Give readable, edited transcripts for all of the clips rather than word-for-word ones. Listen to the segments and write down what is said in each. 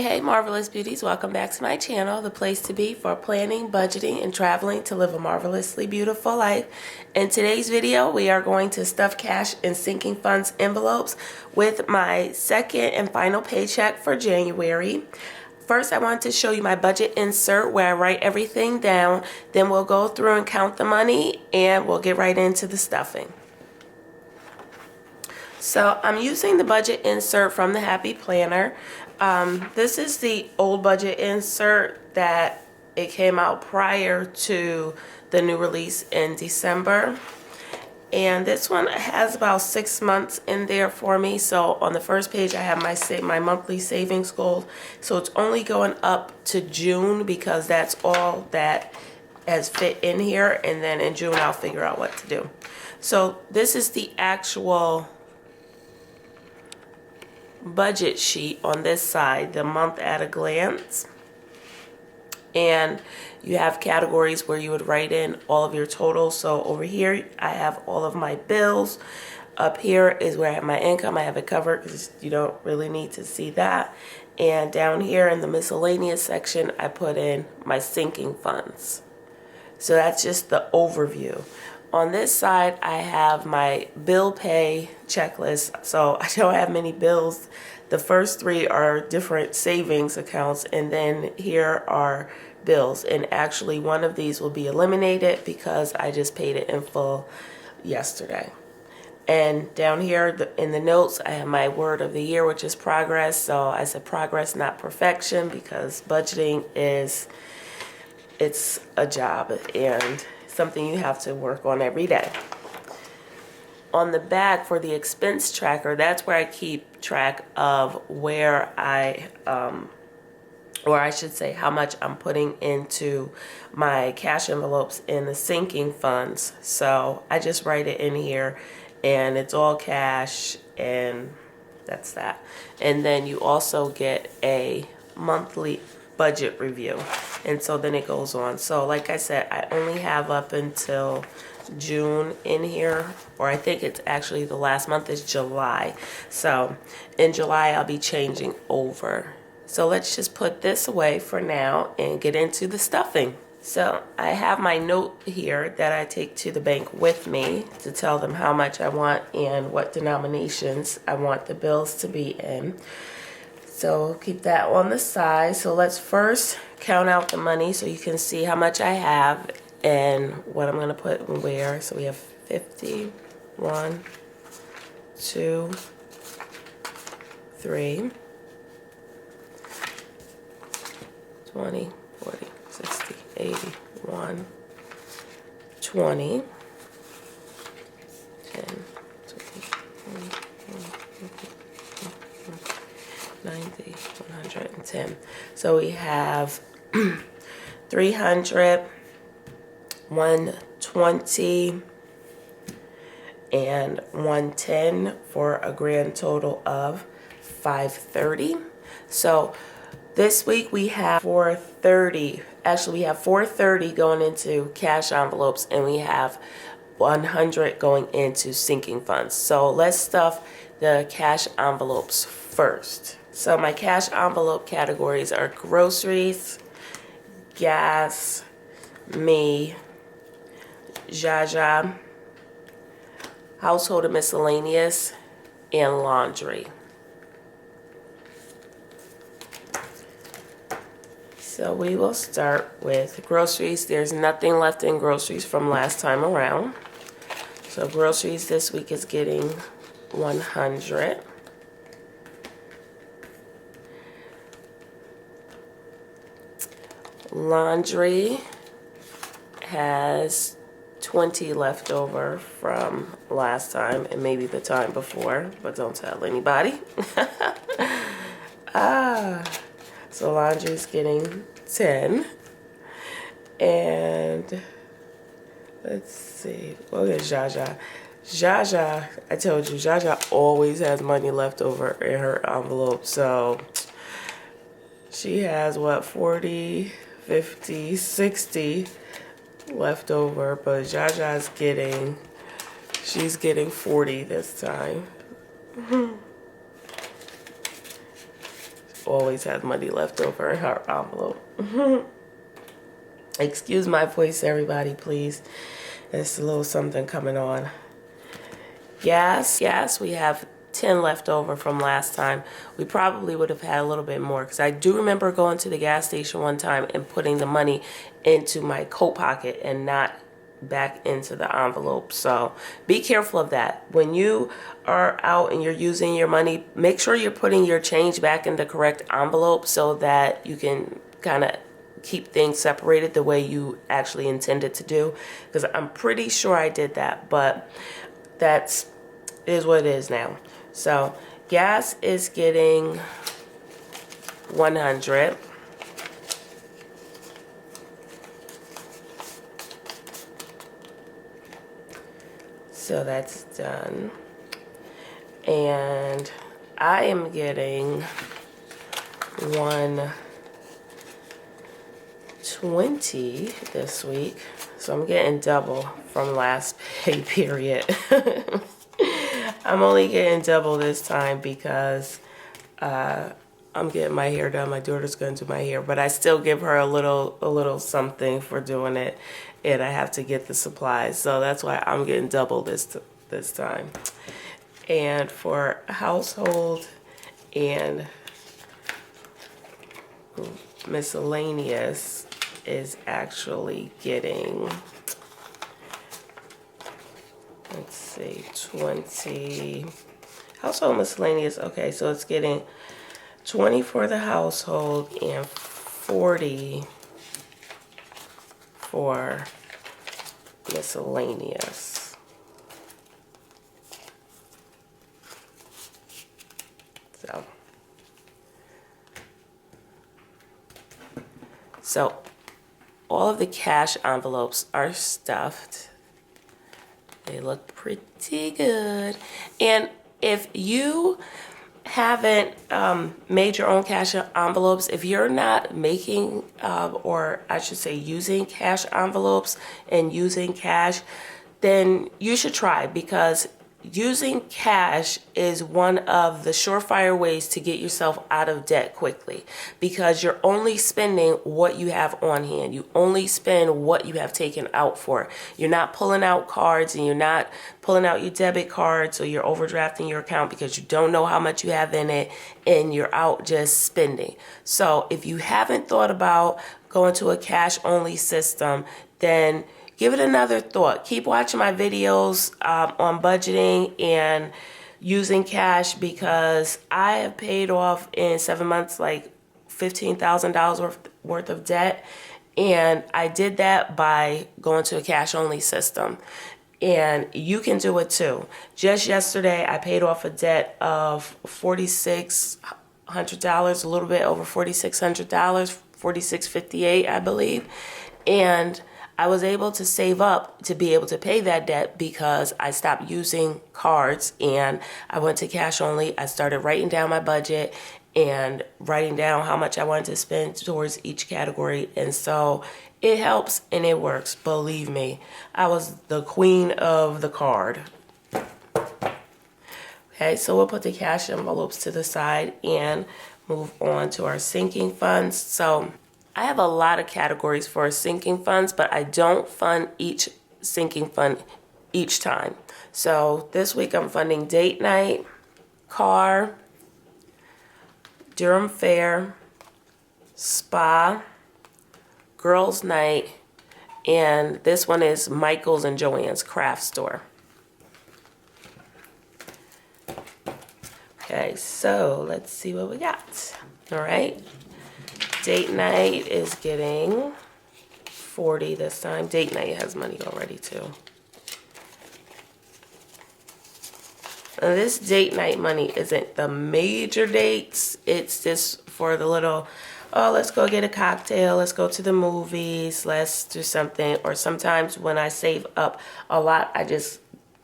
Hey, marvelous beauties. Welcome back to my channel, the place to be for planning, budgeting, and traveling to live a marvelously beautiful life. In today's video, we are going to stuff cash in sinking funds envelopes with my second and final paycheck for January. First, I want to show you my budget insert where I write everything down. Then we'll go through and count the money and we'll get right into the stuffing. So I'm using the budget insert from the Happy Planner. This is the old budget insert that it came out prior to the new release in December. And this one has about 6 months in there for me. So on the first page I have my monthly savings goal. So it's only going up to June because that's all that has fit in here. And then in June I'll figure out what to do. So this is the actual budget sheet on this side, the month at a glance, and you have categories where you would write in all of your totals. So over here I have all of my bills. Up here is where I have my income. I have it covered because you don't really need to see that. And down here in the miscellaneous section I put in my sinking funds. So that's just the overview. On this side, I have my bill pay checklist. So I don't have many bills. The first three are different savings accounts, and then here are bills. And actually, one of these will be eliminated because I just paid it in full yesterday. And down here in the notes, I have my word of the year, which is progress. So I said progress, not perfection, because budgeting it's a job and something you have to work on every day. On the back for the expense tracker, that's where I keep track of where or I should say how much I'm putting into my cash envelopes in the sinking funds. So I just write it in here and it's all cash, and that's that. And then you also get a monthly budget review, and so then it goes on. So like I said, I only have up until June in here, or I think it's actually the last month is July. So in July I'll be changing over. So let's just put this away for now and get into the stuffing. So I have my note here that I take to the bank with me to tell them how much I want and what denominations I want the bills to be in. So keep that on the side. So let's first count out the money so you can see how much I have and what I'm going to put where. So we have 50, 1, 2, 3, 20, 40, 60, 80, 1, 20, 10, 90, 110. So we have 300, 120, and 110 for a grand total of 530. So this week we have 430. Actually, we have 430 going into cash envelopes, and we have 100 going into sinking funds. So let's stuff the cash envelopes first. So my cash envelope categories are groceries, gas, me, Jaja, household and miscellaneous, and laundry. So we will start with groceries. There's nothing left in groceries from last time around. So groceries this week is getting 100. Laundry has 20 left over from last time and maybe the time before, but don't tell anybody. So laundry is getting 10. And let's see, what is Jaja? Jaja, I told you, Jaja always has money left over in her envelope. So she has what, 40, 50, 60 left over, but Jaja's she's getting 40 this time. always has money left over in her envelope. Excuse my voice, everybody, please. There's a little something coming on. Gas, we have 10 left over from last time. We probably would have had a little bit more because I do remember going to the gas station one time and putting the money into my coat pocket and not back into the envelope. So be careful of that. When you are out and you're using your money, make sure you're putting your change back in the correct envelope so that you can kind of keep things separated the way you actually intended to do, because I'm pretty sure I did that, but that's is what it is now. So gas is getting 100. So that's done. And I am getting 120 this week. So I'm getting double from last pay period. I'm only getting double this time because I'm getting my hair done. My daughter's going to do my hair, but I still give her a little something for doing it, and I have to get the supplies. So that's why I'm getting double this time. And for household and miscellaneous is actually getting, let's see, 20. Household miscellaneous, okay, so it's getting 20 for the household and 40 for miscellaneous. So all of the cash envelopes are stuffed. They look pretty good. And if you haven't made your own cash envelopes, if you're not making or I should say using cash envelopes and using cash, then you should try, because using cash is one of the surefire ways to get yourself out of debt quickly, because you're only spending what you have on hand. You only spend what you have taken out for. You're not pulling out cards, and you're not pulling out your debit card, so you're overdrafting your account because you don't know how much you have in it, and you're out just spending. So if you haven't thought about going to a cash only system, then give it another thought. Keep watching my videos on budgeting and using cash, because I have paid off in 7 months like $15,000 worth of debt. And I did that by going to a cash only system. And you can do it too. Just yesterday, I paid off a debt of $4,600, a little bit over $4,600, $4,658, I believe. And I was able to save up to be able to pay that debt because I stopped using cards and I went to cash only. I started writing down my budget and writing down how much I wanted to spend towards each category. And so it helps and it works. Believe me, I was the queen of the card. Okay, so we'll put the cash envelopes to the side and move on to our sinking funds. So I have a lot of categories for sinking funds, but I don't fund each sinking fund each time. So this week I'm funding date night, car, Durham Fair, spa, girls night, and this one is Michael's and Joanne's craft store. Okay, so let's see what we got. All right. Date night is getting 40 this time. Date night has money already too. Now this date night money isn't the major dates. It's just for the little, oh, let's go get a cocktail. Let's go to the movies. Let's do something. Or sometimes when I save up a lot, I just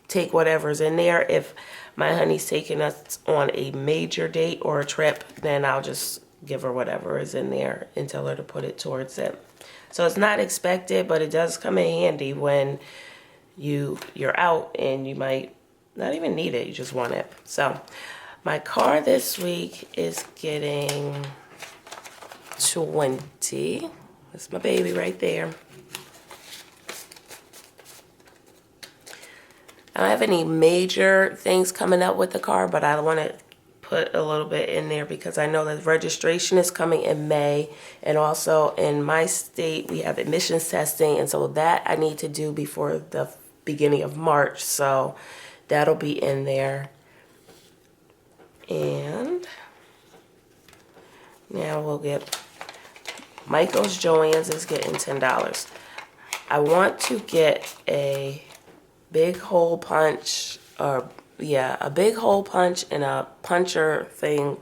take whatever's in there. If my honey's taking us on a major date or a trip, then I'll just give her whatever is in there and tell her to put it towards it. So it's not expected, but it does come in handy when you're out and you might not even need it, you just want it. So My car this week is getting 20. That's my baby right there. I don't have any major things coming up with the car, but I want to put a little bit in there because I know that registration is coming in May, and also in my state we have emissions testing, and so that I need to do before the beginning of March, so that'll be in there. And now we'll get Michael's Joann's is getting $10. I want to get a big hole punch, or yeah, a big hole punch and a puncher thing,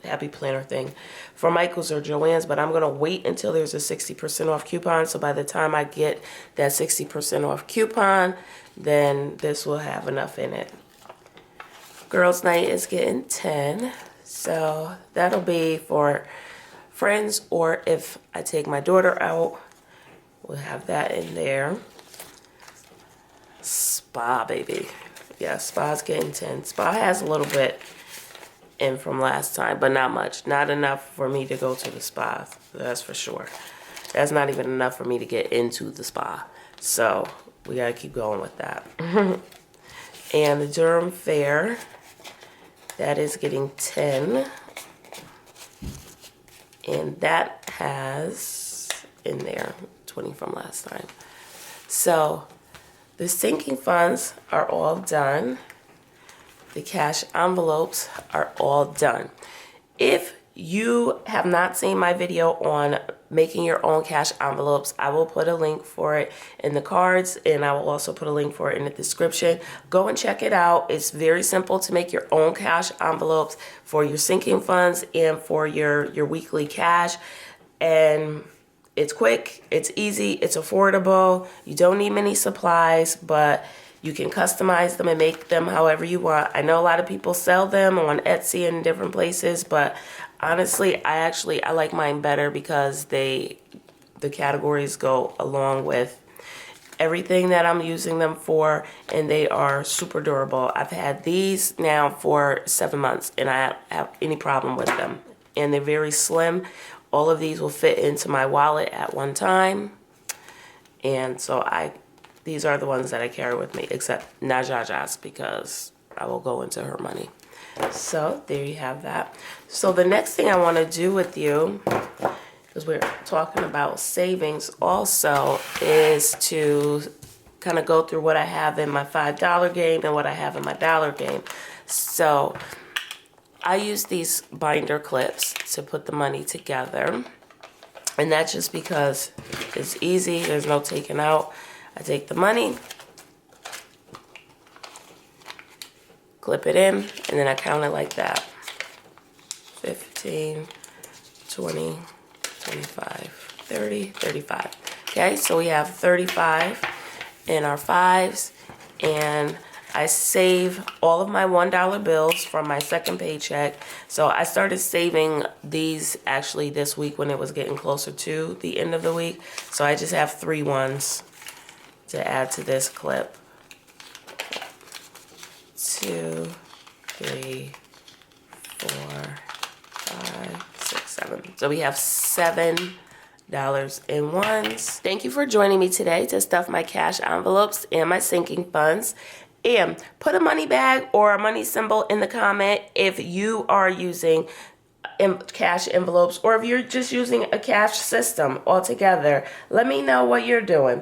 happy planner thing for Michael's or Joann's, but I'm gonna wait until there's a 60% off coupon. So by the time I get that 60% off coupon, then this will have enough in it. Girls' night is getting 10, so that'll be for friends, or if I take my daughter out, we'll have that in there. Spa, baby. Yeah, Spa's getting 10. Spa has a little bit in from last time, but not much. Not enough for me to go to the spa, that's for sure. That's not even enough for me to get into the spa. So we gotta keep going with that. And the Durham Fair, that is getting 10. And that has in there 20 from last time. So the sinking funds are all done. The cash envelopes are all done. If you have not seen my video on making your own cash envelopes, I will put a link for it in the cards, and I will also put a link for it in the description. Go and check it out. It's very simple to make your own cash envelopes for your sinking funds and for your weekly cash. And it's quick, it's easy, it's affordable. You don't need many supplies, but you can customize them and make them however you want. I know a lot of people sell them on Etsy and different places, but honestly, I like mine better because the categories go along with everything that I'm using them for, and they are super durable. I've had these now for 7 months, and I don't have any problem with them. And they're very slim. All of these will fit into my wallet at one time. And so these are the ones that I carry with me, except Najaja's, because I will go into her money. So there you have that. So the next thing I want to do with you, because we're talking about savings also, is to kind of go through what I have in my $5 game and what I have in my dollar game. So I use these binder clips to put the money together, and that's just because it's easy. There's no taking out. I take the money, clip it in, and then I count it like that. 15, 20, 25, 30, 35. Okay, so we have 35 in our fives, and I save all of my $1 bills from my second paycheck. So I started saving these actually this week when it was getting closer to the end of the week. So I just have 3 ones to add to this clip. 2, 3, 4, 5, 6, 7. So we have $7 in ones. Thank you for joining me today to stuff my cash envelopes and my sinking funds. And put a money bag or a money symbol in the comment if you are using cash envelopes, or if you're just using a cash system altogether. Let me know what you're doing.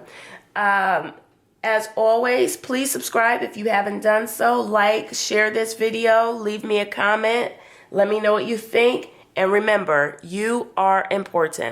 As always, please subscribe if you haven't done so. Like, share this video, leave me a comment. Let me know what you think. And remember, you are important.